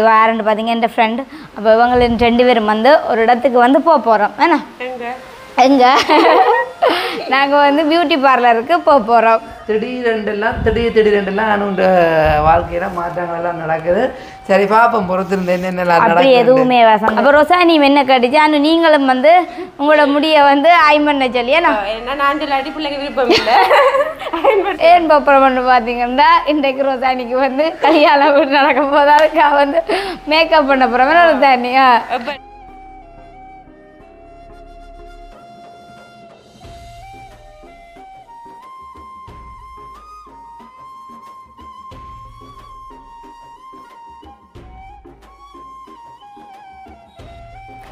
Warrant பார்த்தீங்க என் friend. அப்போ இவங்க 2 பேரும் வந்து ஒரு இடத்துக்கு வந்து போகிறோம். ஏன்னா எங்கே நாங்கள் வந்து பியூட்டி பார்லருக்கு போகிறோம். திடீரெண்டெல்லாம் அனுண்ட வாழ்க்கையில மாற்றங்கள் எல்லாம் நடக்குது. சரி பாப்போம், பொறுத்திருந்து என்னென்ன அப்படி எதுவுமே வசம். அப்போ ரோசானி என்ன கட்டிச்சு அனு நீங்களும் வந்து உங்களோட முடியை வந்து ஆயம் பண்ண சொல்லி நான் சொல்லாட்டி பிள்ளைங்க விருப்பம் இல்லை. ஏன் போகிறோம்னு பார்த்தீங்கன்னா இன்றைக்கு ரோசானிக்கு வந்து கல்யாணம் நடக்க போது அதுக்காக வந்து மேக்கப் பண்ண போகிறோம். ரோசானியா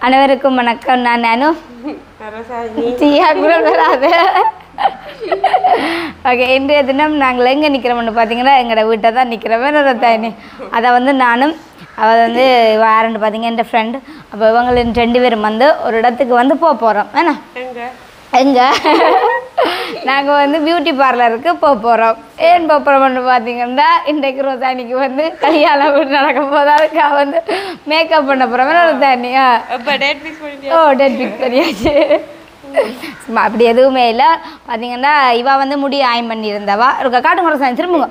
அனைவருக்கும் வணக்கம். நான் அனு. வராது. ஓகே, இன்றைய தினம் நாங்கள் எங்கே நிற்கிறோம்னு பார்த்தீங்கன்னா எங்களோட வீட்டை தான் நிற்கிறோம். தானி அதை வந்து நானும் அவள் வந்து வாரண்டு பார்த்தீங்க என் ஃப்ரெண்ட். அப்போ இவங்க 2 பேரும் வந்து ஒரு இடத்துக்கு வந்து போகிறோம். ஏன்னா எங்கே நாங்கள் வந்து பியூட்டி பார்லருக்கு போகிறோம். ஏன் போகிறோம்னு பார்த்தீங்கன்னா இன்றைக்கு ரோசானிக்கு வந்து கல்யாணம் நடக்க போது அதுக்காக வந்து மேக்கப் பண்ண போகிறோம். ரோசானியா டேட் ஃபிக்ஸ் பண்ணியாச்சு. அப்படி எதுவுமே இல்லை. பார்த்தீங்கன்னா இவா வந்து முடி ஆயம் பண்ணியிருந்தவா இருக்க காட்டு முறை திரும்புங்க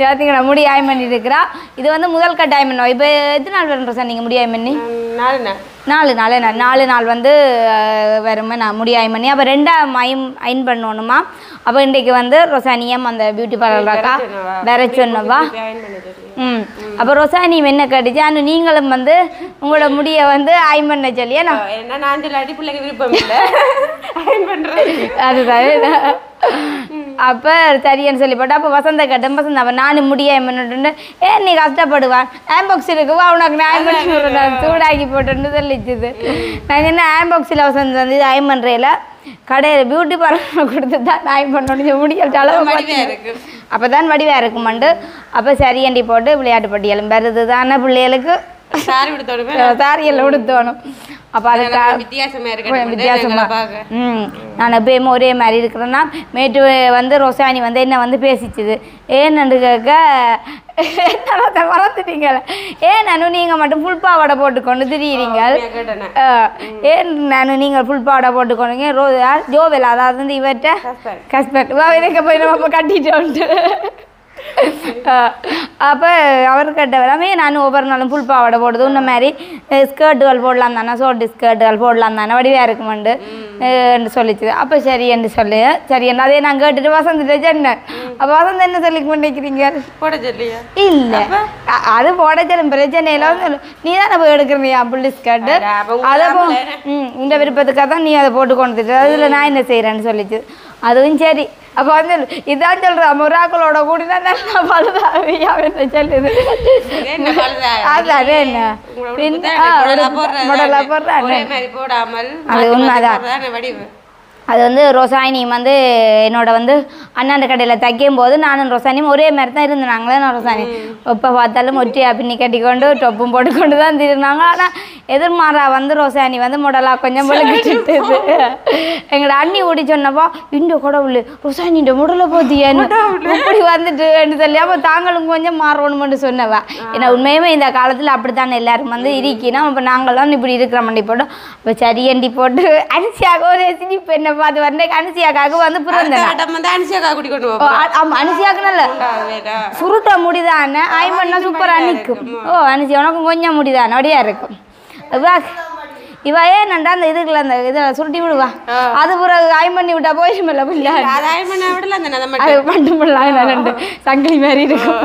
பார்த்தீங்கன்னா முடி ஆயம் பண்ணிட்டு இருக்கிறா. இது வந்து முதல் கட்ட ஆயம் பண்ணுவோம். இப்போ எத்தனை நாள் வரும் சார் நீங்கள் முடி ஆயம் பண்ணி? 4 நாள் வந்து வருமே நான் முடி ஆயம் பண்ணி. அப்போ 2ஆம் அயன் பண்ணணுமா. அப்போ இன்றைக்கு வந்து ரொசானியம் அந்த பியூட்டி பார்லர்க்கா வேற சொன்னவா. அப்போ ரொசானி என்ன கட்டிச்சு அனு நீங்களும் வந்து உங்களோட முடியை வந்து ஆயம் பண்ண சொல்லி நான் சொல்லாட்டி பிள்ளைங்க விருப்பம் இல்லை. அதுதான். அப்போ சரின்னு சொல்லி போட்டா. அப்போ வசந்த கட்டம் வசந்த அவன் நானும் முடிய பண்ணிட்டு நீ கஷ்டப்படுவான் ஆம்பாக்ஸ் இருக்குவா உனக்கு நான் பண்ணி சூடாக்கி போட்டுன்னு சொல்லிச்சுது. நாங்கள் என்ன ஆம்பாக்ஸில் வசந்த வந்து இது ஆயம் பண்ணுறையில கடையில் பியூட்டி பார்லர் கொடுத்து தான் ஆயம் பண்ணணும் முடியல் அளவு அப்போ தான் வடிவாக இருக்குமாண்டு. அப்போ சரியண்டி போட்டு விளையாட்டு பட்டியலும் வருது தானே பிள்ளைகளுக்கு சாரியெல்லாம் உடுத்தணும். அப்போ அதுக்காக வித்தியாசமாக நான் எப்பயுமே ஒரே மாதிரி இருக்கிறேன்னா மேட்டு வந்து ரொசானி வந்து என்ன வந்து பேசிச்சுது. ஏன்னு கேட்க என்ன மறந்துட்டீங்கள ஏன் நானும் நீங்கள் மட்டும் ஃபுல் பாவாடை போட்டுக்கொண்டு திரியிறீங்க. ஏன் நானும் நீங்கள் ஃபுல் பாவாடை போட்டுக்கொண்டுங்க ஜோவெல் அதாவது வந்து இவர்கிட்ட கஸ்பெக்ட் இதுக்கு போய் நம்ம கட்டிட்டோன்ட்டு. அப்போ அவர் கட்ட வராமே நானும் ஒவ்வொரு நாளும் ஃபுல் பாவாடை போடுது. இந்த மாதிரி ஸ்கர்ட்டுகள் போடலாம் தானே ஷோர்ட் ஸ்கர்ட்டுகள் போடலாம் தானே வடிவாக இருக்குமெண்டு சொல்லிச்சுது. அப்போ சரி என்று சொல்லி சரி என்ன அதே நான் கேட்டுட்டு வசந்துட்டு சொன்னேன். அப்போ வசந்த் என்ன சொல்லி பண்ணிக்கிறீங்க? போட சொல்லியா? இல்லை அது போட சொல்லும் பிரச்சனை எல்லாம் சொல்லும். நீ தானே போய் எடுக்கிறீயா புள்ளி ஸ்கர்ட்டு அதை இந்த விருப்பத்துக்காக தான் நீ அதை போட்டு கொண்டுட்டு அதில் நான் என்ன செய்கிறேன்னு சொல்லிச்சு. அதுவும் சரி. அப்போ வந்து இதான் சொல்கிறா முறாக்களோட கூடினா நல்லா பழுதாவியா என்ன சொல்லுது. அதான் என்ன முடலா போடுறாங்க அது உண்மைதான். அது வந்து ரொசானியும் வந்து என்னோட வந்து அண்ணாண்ட கடையில் தைக்கும் போது நானும் ரொசானியும் ஒரே மாதிரி தான் இருந்தாங்களே. நான் ரொசானி எப்போ பார்த்தாலும் ஒற்றியாக பின்னி கட்டிக்கொண்டு டொப்பும் போட்டுக்கொண்டு தான் இருந்தாங்க. ஆனால் எதிர்மாறா வந்து ரொசானி வந்து முடலாக கொஞ்சம் விளக்கிட்டு எங்களோட அண்ணி ஓடி சொன்னப்போ இந்த கடவுள் ரொசானின்ற முடலை போத்தியான்னு இப்படி வந்துட்டு சொல்லி அப்போ தாங்களும் கொஞ்சம் மாறணும்னு சொன்னவா. ஏன்னா உண்மையுமே இந்த காலத்தில் அப்படித்தானே எல்லாரும் வந்து இருக்கணும். அப்போ நாங்கள்லாம் இப்படி இருக்கிற மண்டி போட்டோம். அப்போ சரியண்டி போட்டு அரிசியாக ஒரு சிரிப்பு என்ன பார்த்து வந்து அனுசியாக்காக வந்து பிறந்தேன். அனுசியாக்கு நல்ல சுருட்ட முடிதானே ஆயம் பண்ணா சூப்பரா நிற்கும். அனுசியா உனக்கும் கொஞ்சம் முடிதானே அப்படியா இருக்கும். இவ ஏன்டா அந்த இதுக்குள்ள அந்த இதில் சுருட்டி விடுவா அது பிறகு ஆயம் பண்ணி விட்டா போயிடுமில்ல பிள்ளை அது மட்டும் பிள்ளை 2 சங்கிலி மாதிரி இருக்கும்.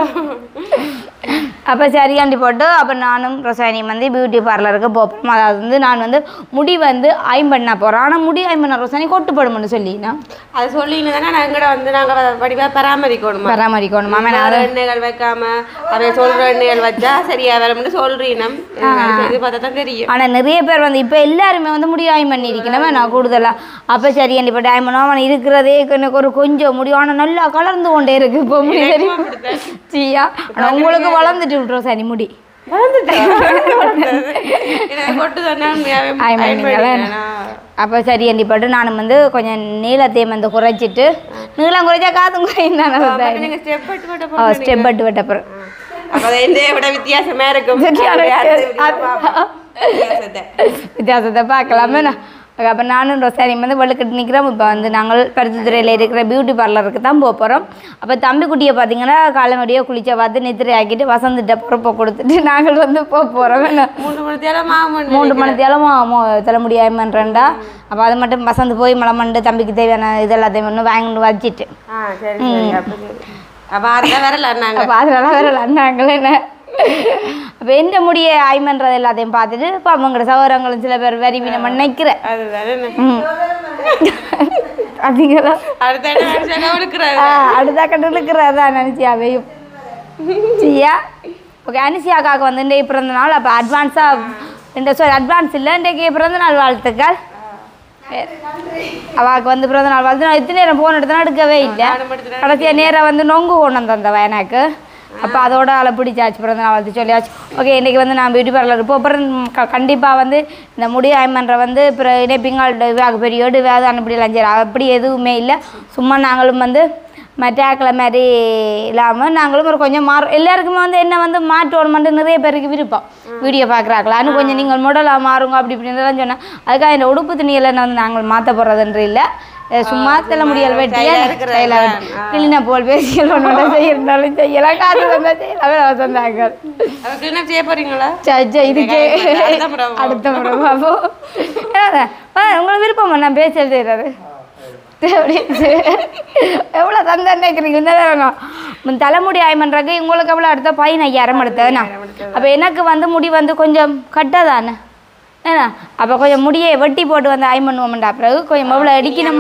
அப்போ சரியாண்டி போட்டு அப்போ நானும் ரொசானியும் வந்து பியூட்டி பார்லருக்கு போப்போம். அதாவது வந்து நான் வந்து முடி வந்து ஆயம் பண்ண போகிறோம். ஆனால் முடி ஆயம் பண்ண ரொசானி கொட்டுப்படும்னு சொல்லினா அது சொல்லின்னு தானே நாங்கள் வந்து நாங்கள் வடிவாக பராமரிக்கணும் எண்ணெய்கள் வைக்காம அதை சொல்கிற எண்ணெய்கள் வச்சா சரியாக வரும்னு சொல்கிறீனம் இது பார்த்தா தான் தெரியும். ஆனால் நிறைய பேர் வந்து இப்போ எல்லாருமே வந்து முடி ஆயம் பண்ணியிருக்கணும் நான் கூடுதலாக. அப்போ சரியாண்டி போட்டு ஆயம் பண்ணுவோம். அவன் இருக்கிறதே எனக்கு ஒரு கொஞ்சம் முடியும் ஆனால் நல்லா கலர்ந்து கொண்டே இருக்குது இப்போ முடி தெரியும் சியா. ஆனால் உங்களுக்கு வளர்ந்துட்டு விட்டுரும் சரி முடி அப்போ சரி அண்டி போட்டு நானும் வந்து கொஞ்சம் நீளத்தையும் வந்து குறைச்சிட்டு நீளம் குறைச்சா காதும் குறையும் தானே ஸ்டெப் பட்டு வெட்டப்புறம் அப்ப என்னைய விட வித்தியாசமா இருக்கும் வித்தியாசத்தை பார்க்கலாமே. அப்போ நானும் ரொசாரி வந்து வெளுக்கிட்டு நிற்கிறோம். இப்போ வந்து நாங்கள் பருத்தித்துறையில் இருக்கிற பியூட்டி பார்லருக்கு தான் போக போகிறோம். அப்போ தம்பிக்குட்டியை பார்த்தீங்கன்னா காலமடியாக குளிச்ச பார்த்து நித்திரை ஆக்கிட்டு வசந்துட்ட பொறுப்பை கொடுத்துட்டு நாங்கள் வந்து போக போகிறோம். 3 மணித்தேலமா தலைமுடி ஆயமன்றா. அப்போ அது மட்டும் வசந்து போய் மலமண்டு தம்பிக்கு தேவையான இதெல்லாத்தையும் ஒன்று வாங்கிட்டு வச்சுட்டு அப்போ அதெல்லாம் வரல அண்ணாங்களே என்ன. அப்போ எந்த முடிய ஆய்மன்றது எல்லாத்தையும் பார்த்துட்டு இப்போ அவங்களோட சகோதரங்களும் சில பேர் வரிவி நம்ம நினைக்கிறேன். அதிகளா அடுத்த கட்டு இருக்கிறதா நினச்சியா அவையும் சரியா. ஓகே அனுஷியாக்காவுக்கு வந்து இன்றைக்கு பிறந்த நாள். அப்போ அட்வான்ஸாக அட்வான்ஸ் இல்லை, இன்றைக்கு பிறந்த நாள் வாழ்த்துக்கள். அவாவுக்கு வந்து பிறந்த நாள் வாழ்த்து. நான் இத்தனை நேரம் போன இடத்துல எடுக்கவே இல்லை. கடைசியாக நேரம் வந்து நொங்கு கொண்டு வந்தவ எனக்கு. அப்போ அதோட அதை பிடிச்சாச்சு பிறந்த நாள் வாழ்த்து சொல்லியாச்சு. ஓகே இன்றைக்கி வந்து நான் பியூட்டி பார்லர் இப்போ அப்புறம் கண்டிப்பாக வந்து இந்த முடி ஆய்மன்ற வந்து இப்போ இணைப்பிங்கள் இவாக பெரியோடு வேறு அனுப்பிடலாம் சரி அப்படி எதுவுமே இல்லை. சும்மா நாங்களும் வந்து மற்றாக்களை மாதிரி இல்லாமல் நாங்களும் ஒரு கொஞ்சம் எல்லாருக்குமே வந்து என்ன வந்து மாற்றணுமெண்டு நிறைய பேருக்கு விருப்பம். வீடியோ பார்க்குறாங்களான்னு கொஞ்சம் நீங்கள் மாடலாக மாறுங்க அப்படி இப்படின்னு சொன்னேன். அதுக்காக இந்த உடுப்பு துணியெல்லாம் வந்து நாங்கள் மாற்ற போகிறதுன்ற இல்லை. சும்மா தள்ள முடியல வெட்டியா கிளீனா போல் பேசியெல்லாம் செய்யிருந்தாலும் செய்யலாம் காசு வந்தால் செய்யலாம் வசந்தாங்க. செய்ய போறீங்களா? இதுக்கே அடுத்த முறை பாப்போம். உங்களை விருப்பமா நான் பேசல் செய்யறது எவ்வளோ தந்தா நினைக்கிறீங்க? இந்த தலைமுடி ஆய்மன்றாங்க உங்களுக்கு எவ்வளோ அடுத்த 15,000 எடுத்தேண்ணா. அப்போ எனக்கு வந்து முடி வந்து கொஞ்சம் கட்டதானே ஏன்னா அப்போ கொஞ்சம் முடியை வெட்டி போட்டு வந்து ஆய் பண்ணுவோம்டா. பிறகு கொஞ்சம் எவ்வளோ அடிக்கணும்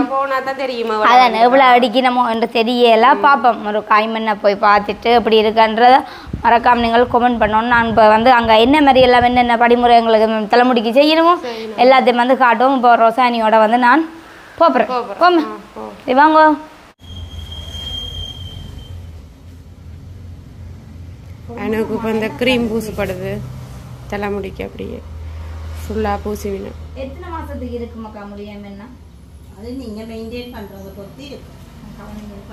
அதானே எவ்வளோ அடிக்கணுமோ என்று தெரியலாம். பார்ப்போம் ஒரு காய்மண்ணை போய் பார்த்துட்டு எப்படி இருக்குன்றதை மறக்காமல் நீங்கள் கமெண்ட் பண்ணணும். நான் இப்போ வந்து அங்கே என்ன மாதிரி எல்லாம் என்னென்ன படிமுறை எங்களுக்கு தலைமுடிக்கு செய்யணுமோ எல்லாத்தையும் வந்து காட்டுவோம். இப்போ ரொசானியோட வந்து நான் போகிறேன். போமே வாங்க. எனக்கு இப்போ இந்த க்ரீம் பூசப்படுது தலைமுடிக்கு அப்படியே ஃபுல்லாக பூசி வேணும். எத்தனை மாதத்துக்கு இருக்குமாக்கா முடியும்? என்ன அது நீங்கள் மெயின்டைன் பண்ணுறதை பொறுத்து இருக்கும்.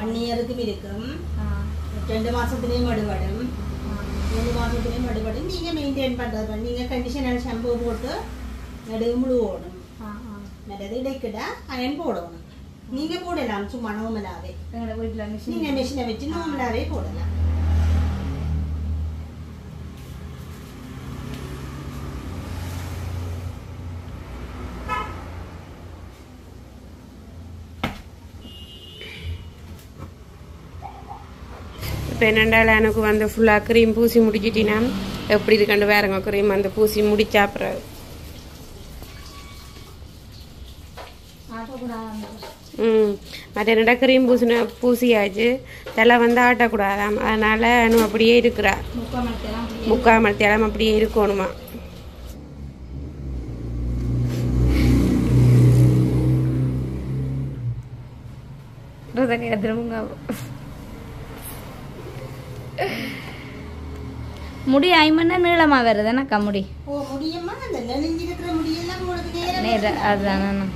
1 இயருக்கும் இருக்கும், 2 மாதத்துலேயும் மடுபடும், 3 மாதத்துலேயும் மடுபடும். நீங்கள் மெயின்டைன் பண்ணுறது நீங்கள் கண்டிஷனர் ஷாம்பு போட்டு நடுவு முழுவோடும். நடுது இடைக்கிட அயன் போடணும். நீங்கள் போடலாம் சும்மா நோமலாகவே. நீங்கள் மிஷினை வச்சு நோமலாகவே போடலாம். இப்போ என்னென்றால் எனக்கு வந்து ஃபுல்லாக க்ரீம் பூசி முடிச்சிட்டினா எப்படி இருக்கண்டு வேறங்க க்ரீம் வந்து பூசி முடிச்சா அப்புறம் மற்ற என்னடா க்ரீம் பூசியாச்சு தலை வந்து ஆட்டக்கூடாதாம். அதனால் நம்ம அப்படியே இருக்கிறா 3/4 மணி நேரம் அப்படியே இருக்கணுமா. முடி 5 மணி நேரம் நீளமா வருதுனாக்கா முடி முடியுமா? அந்த நெளிஞ்சிருக்கிற முடியெல்லாம் அதுதானே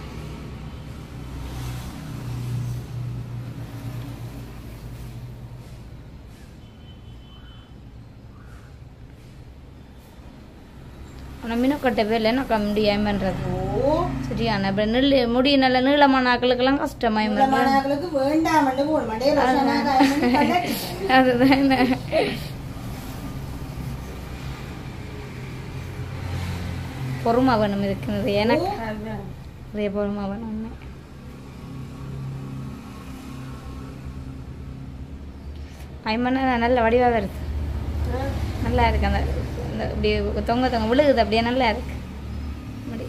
மீனக்கட்டை பேர்ல என்ன முடி 5 பண்றது சரியான முடி நல்ல நீளமான ஆக்களுக்கெல்லாம் கஷ்டமாய் அதுதான் பொறுமை வேணும் இருக்குது எனக்கு நிறைய பொறுமை வேணும். ஐமண்ணா நல்ல வடிவாக வருது, நல்லா இருக்கு. அந்த இப்படி தொங்க தொங்க விழுகுது அப்படியே நல்லா இருக்கு முடி.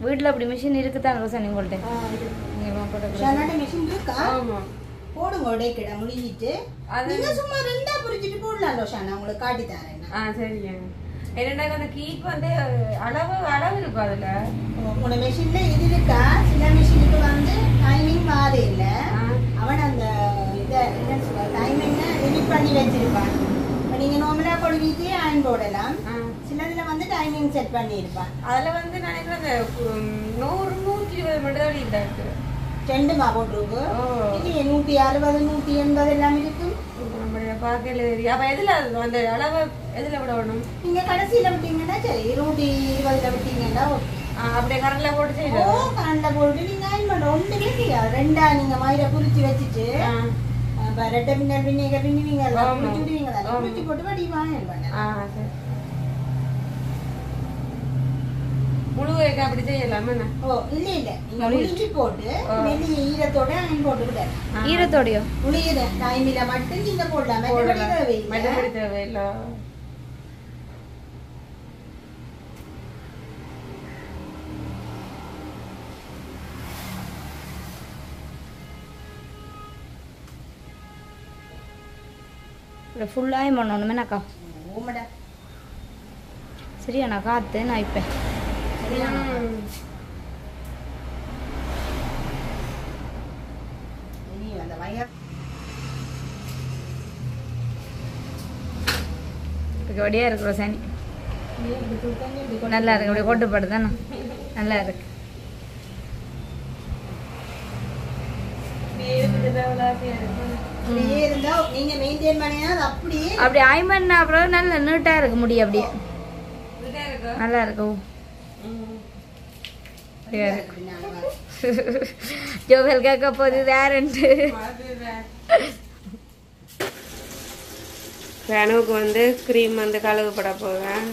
வீட்டில் அப்படி மிஷின் இருக்குதான் ரோசன் உங்கள்கிட்ட? போடுங்க உடைக்கிட முடிஞ்சிட்டு நீங்க சும்மா 2ஆ புரிஞ்சிட்டு போடலாம் ரோஷானா, உங்களுக்கு காட்டி தரேன். சரிங்க. என்னடா அந்த கீக் வந்து அளவு இருக்கும் அதுல. உன மெஷின்ல இது இருக்கா? சில மெஷினுக்கு வந்து டைமிங் மாறே இல்ல. அவன் அந்த இத என்ன சொல்ற டைமிங்க லிமிட் பண்ணி வச்சிருப்பான். நீங்க நார்மலா கொழுவிட்டு அயன் போடலாம். சில சிலதுல வந்து டைமிங் செட் பண்ணியிருப்பான். அதில் வந்து நினைக்கிறேன் 100-120 மட்டும் தான் இருக்கு. 2 போட்டிருக்கு. இல்லையே 160 180 எல்லாம் இருக்கும். பார்க்கல தெரியும். அப்போ எதில் அந்த அளவு எதில் விடணும்? நீங்க கடைசியில விட்டீங்கன்னா சரி 120ல விட்டீங்கன்னா ஓகே. அப்படியே கரண்டில் போட்டு ஓ செய்யணும். கரண்டில் போட்டு நீங்க அயன் பண்ண ஒன்றுமே செய்யாது. 2 நீங்க மயிரை குறிச்சு வச்சுட்டு ரெட்டை பின்னர் பின்னிங்க பின்னுவீங்க குறிச்சு விடுவீங்க தானே குறிச்சு போட்டு வடிவாங்க அயன் பண்ண. சரி. முழு வேக அப்படி செய்யலாம் என்ன? ஓ இல்ல நீங்க முடிஞ்சு போட்டு வெளிய ஈரத்தோட அயன் போட்டு விட. ஈரத்தோடையோ? முடியுது டைமில மட்டும் நீங்க போடலாம். மற்றபடி தேவையில்லை. ஃபுல்லாக பண்ணணுமேனாக்கா? ஓமடா சரியா நான் காத்து நான் இப்போ அந்த வயர் வடியாக இருக்கிறோம் சனி நல்லா இருக்கு. அப்படியே கொட்டுப்பாடு தானே நல்லா இருக்கு. அப்படியே இருந்தா நீங்க மெயின்டைன் பண்ணினா அது அப்படியே அப்படி ஆய்மன்னா அப்புறம் நல்ல நீட்டாக இருக்க முடியும். அப்படியே நல்லா இருக்கும். ஜோவல் கேட்க போகுது வேறன்ட்டு. கனவுக்கு வந்து க்ரீம் வந்து கழுவுப்பட போவேன்.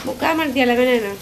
முக்கால் மணி எல்லாமே வேணும்.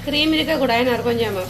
க்ரீம் இருக்கக்கூடாது கொஞ்சம்.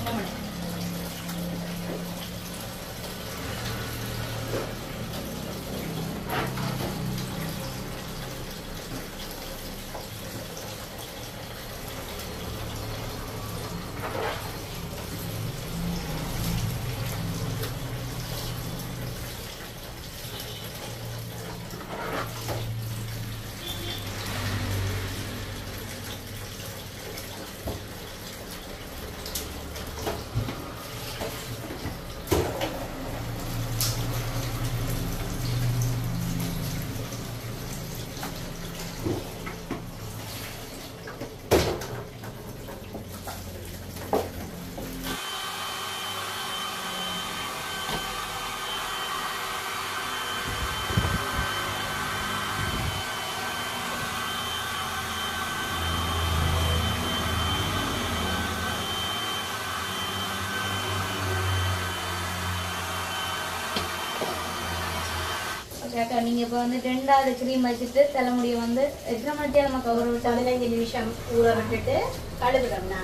நீங்க இப்போ வந்து 2வது க்ரீம் வச்சுட்டு தலைமுடியை வந்து எத்தனை மணி நேரம் கவர் விட்டு 15 நிமிஷம் ஊற விட்டுட்டு கழுவிடணும்.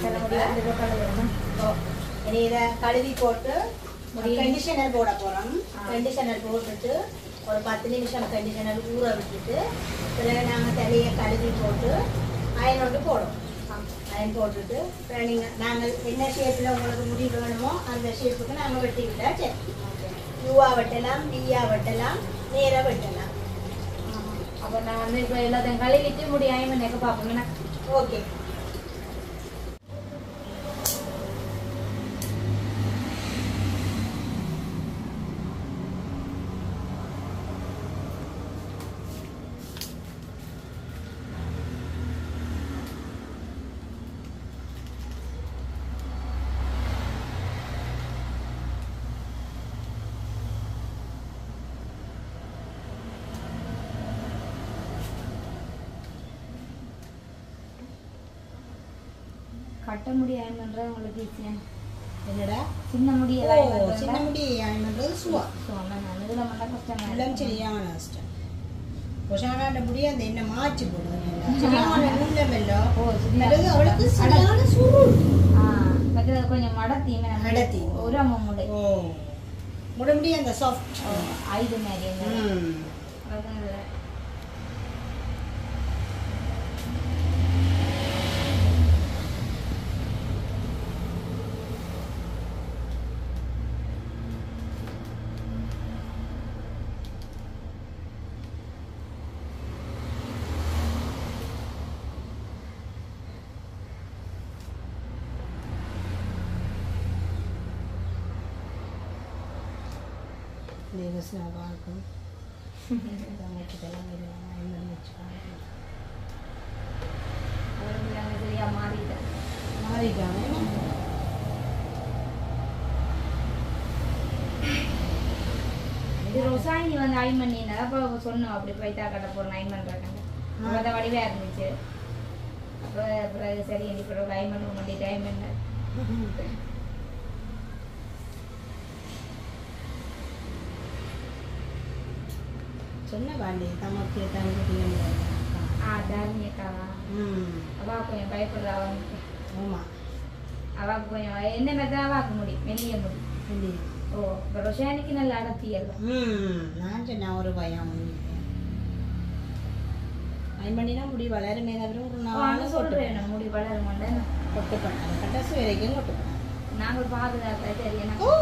கழுவிடணும். இதை கழுவி போட்டு கண்டிஷனர் போட போறோம். கண்டிஷனர் போட்டுட்டு ஒரு 10 நிமிஷம் கண்டிஷனர் ஊற விட்டுட்டு பிறகு நாங்கள் தலையை கழுவி போட்டு அயன் ஒன்று போடுவோம். அயன் போட்டுட்டு பிறகு நாங்கள் என்ன ஷேப்பில் உங்களுக்கு முடி வேணுமோ அந்த ஷேப்புக்கு நாங்கள் வெட்டி விட்டா சரி. யூவா வெட்டலாம், பியா வெட்டலாம், நேராக வெட்டலாம். அப்போ நான் வந்து இப்போ எல்லாத்தையும் கழுவிட்டு முடி ஆயிரம் நேக்க பார்ப்போங்கண்ணா. ஓகே. கட்ட முடியாதுன்றது உங்களுக்கு ஈஸியா என்னடா சின்ன முடி சின்ன முடி ஆயின்றது சுவா இதுல மட்டும் கஷ்டம் எல்லாம் சரியான கஷ்டம் பொஷானாட்ட முடி அந்த என்ன மாற்றி போடுது சரியான முள்ளமெல்லோ பிறகு அவளுக்கு சரியான சுருள் மற்றது கொஞ்சம் மடத்தி ஒரு அம்மா முடி முடி அந்த சாஃப்ட் ஐது மாதிரி இருக்கும் ரொசாயினி வந்து அயன் பண்ணினா அப்போ சொன்னோம் அப்படி போயிட்டா கட்ட போறோம் அயன் பண்றாங்க அதை வடிவா இருந்துச்சு அப்போ பிறகு சரி இப்போ அயன் பண்ண மாட்டேன் டைம் என்ன சொன்ன வாண்டி தமக்கு தங்க தாரணியக்காவா அவா கொஞ்சம் பயப்படுறா அவனுக்கு ஆமா அவாக்கு கொஞ்சம் என்ன மாதிரி தான் அவாக்கு முடி மெல்லிய முடி ஓ இப்போ ரொஷானிக்கு நல்ல அடர்த்தியல்ல நான் சொன்னேன் ஒரு பயம் ஐம்பண்ணினா முடி வளருமே தவிர ஒரு நாள் சொல்றேன் முடி வளர மாட்டேன் கொட்டு பண்ணாங்க கட்டாசு வரைக்கும் கொட்டு பண்ணாங்க நாங்கள் பாதுகாக்க தெரியும் ஓ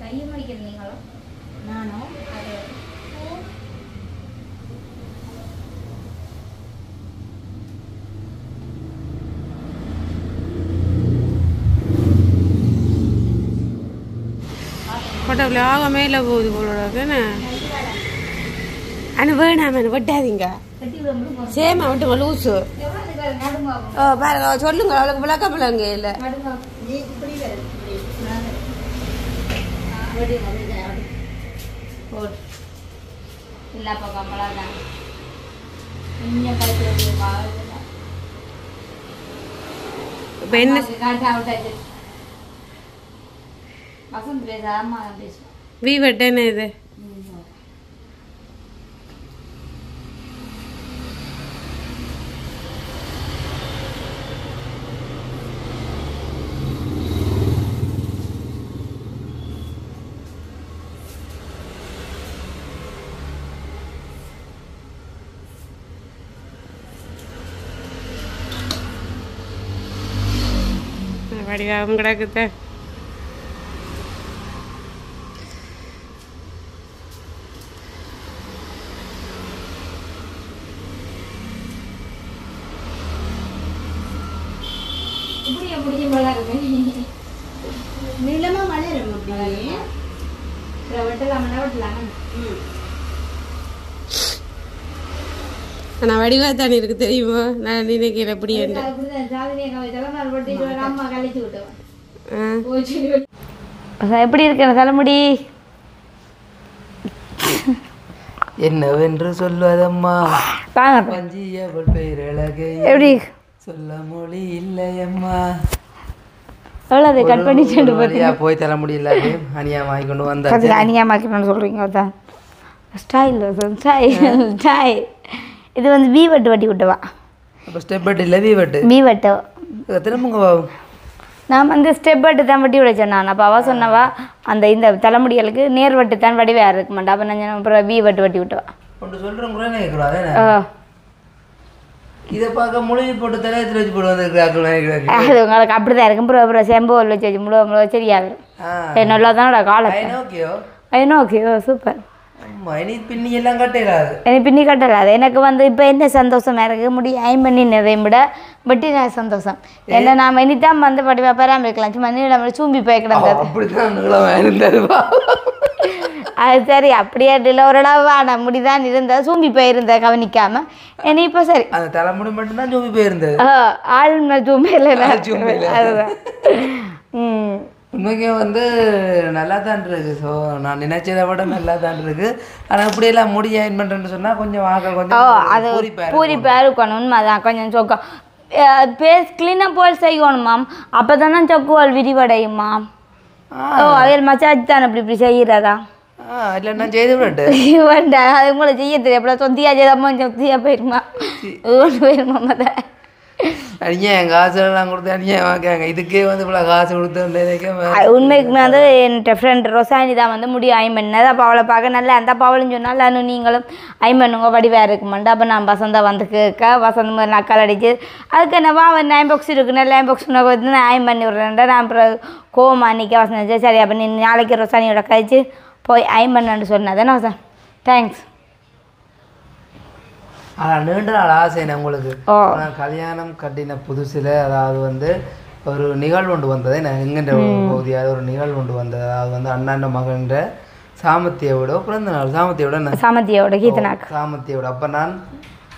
கையும் அடிக்கிறது நீங்களோ நானும் அது கொட்டை ஆக மேலே போகுது போலோட ஆனால் வேணாம் வெட்டாதீங்க கட்டி விட முடியும் சேமா விட்டுங்க லூஸு பாருங்க சொல்லுங்க அவளுக்கு விளக்க பிள்ளைங்க இல்லை நீ இப்படி வருது இல்லப்பா கம்பளா தான் கொஞ்சம் கழிச்சு இப்போ என்ன காட்டு அவுட்டாச்சு வசந்த் பேச அம்மா தான் பேசுவோம் வீ வெட்டேன்னு இது வடிவாகவும் கிடக்குது இப்படியே முடிஞ்ச போல இருக்கு நீளமா வளரும் அப்படியே வெட்டலாம் ஆனால் வடிவாக தானே இருக்கு தெரியுமா நான் நினைக்கிறேன் எப்படி என்ன அம்மா கழிச்சு விட்டுவேன் எப்படி இருக்கிற தலைமுடி என்னவென்று சொல்வதம்மா தாங்க பஞ்சியவள் பெயரழகை எப்படி சொல்ல மொழி இல்லையம்மா எவ்வளோ அதை கட் பண்ணிட்டு வழியா போய் தர முடியல அனியா வாங்கி கொண்டு வந்தா அநியாயமாக்கணும்னு சொல்கிறீங்க அதான் ஸ்டைல் ஸ்டைல் இது வந்து பி வட்டு வட்டி விட்டவா அப்போ ஸ்டெப் பட்டு இல்லை பி வட்டு திரும்புங்க பாவு நான் வந்து ஸ்டெப் வட்டு தான் வட்டி விட சொன்னான் அப்போ அவள் சொன்னவா அந்த இந்த தலைமுடிகளுக்கு நேர் வட்டு தான் வடிவே இருக்க மாட்டா அப்போ நான் அப்புறம் பி வட்டு வட்டி விட்டவா ஒன்று சொல்கிறேன் கூட கேட்கக்கூடாது இதை பார்க்க முழுகி போட்டு தலையத்தில் வச்சு போட்டு வந்துருக்கிறாங்க. அது உங்களுக்கு அப்படிதான் இருக்கும். அப்புறம் செம்போல் வச்சு வச்சு முழுவ சரியாகும். நல்லா தானோட காலம். ஓகேயோ ஓகே சூப்பர். இனி பின்னி எல்லாம் கட்டலாது. எனக்கு பின்னி கட்டலாது. எனக்கு வந்து இப்போ என்ன சந்தோஷமா இருக்குது, முடி ஐம்பண்ணி நிறைய விட பட்டி நான் சந்தோஷம். ஏன்னா நான் இனித்தான் வந்து படிவா பராமரிக்கலாம். சும்மா நம்ம சூம்பி போய் கிடந்தது. அது சரி அப்படியே இல்லை ஓரளவு நான் முடிதான் இருந்தது, சூம்பி போயிருந்த கவனிக்காம. ஏன்னா இப்போ சரி அந்த தலைமுடி மட்டும்தான் சூம்பி போயிருந்தது. ஆளுமை சூம்பி இல்லை. அதுதான். உண்மைக்கே வந்து நல்லா தான் இருக்குது. ஸோ நான் நினைச்சதை விட நல்லா தான் இருக்குது. ஆனால் இப்படியெல்லாம் முடி அயன் பண்ணுறேன்னு சொன்னால் கொஞ்சம் ஆக கொஞ்சம் அது பூரிப்பாக இருக்கணும். உண்மைதான். கொஞ்சம் சொக்கம் பேஸ் கிளீனாக போல் செய்யணுமாம். அப்போ தானே சொக்குவால் விரிவடையுமாம். அவையில் மசாஜ் தான் இப்படி செய்கிறதா? இல்லை நான் செய்து விட்டு வேண்டாம். அது உங்களை செய்ய தெரியும். எப்படியா சொத்தியாக செய்தாமல் சொத்தியாக போயிருமா போயிருமா மத அடியே என் காசுலாம் கொடுத்து அடியே வாங்க. இதுக்கே வந்து இவ்வளோ காசு கொடுத்து உண்மைக்குமே வந்து என்கிட்ட ஃப்ரெண்ட் ரொசானி தான் வந்து முடி ஐம்பண்ணது. அப்போ அவளை பார்க்க நல்லா அந்த பாவலும் சொன்னால் இன்னும் நீங்களும் ஐம்பண்ணுங்க வடிவாக இருக்குமாண்டா. அப்போ நான் வசந்தா வந்து கேட்க வசந்த மாதிரி நக்கால் அடிச்சு அதுக்கு என்னவா அவன் நைன் பாக்ஸ் இருக்கு நல்ல நைன் பாக்ஸ் வந்து நான் ஐம் பண்ணி விட்றேன்டா. நான் அப்புறம் கோமா அன்றைக்கி வசந்தா சரி அப்போ நீ நாளைக்கு ரொசானியோட கழிச்சு போய் ஐம்பண்ணு சொன்னேன் வசன். தேங்க்ஸ். ஆனால் நீண்ட நாள் ஆசை உங்களுக்கு. நான் கல்யாணம் கட்டின புதுசில் அதாவது வந்து ஒரு நிகழ்வு ஒன்று வந்தது. நான் எங்கென்ற பகுதியாக ஒரு நிகழ்வு ஒன்று வந்தது. அதாவது வந்து அண்ணாண்ட மகன்ற சாமத்தியோட பிறந்த நாள். சாமத்தியோட கீதனாக்கு சாமத்தியோட. அப்போ நான்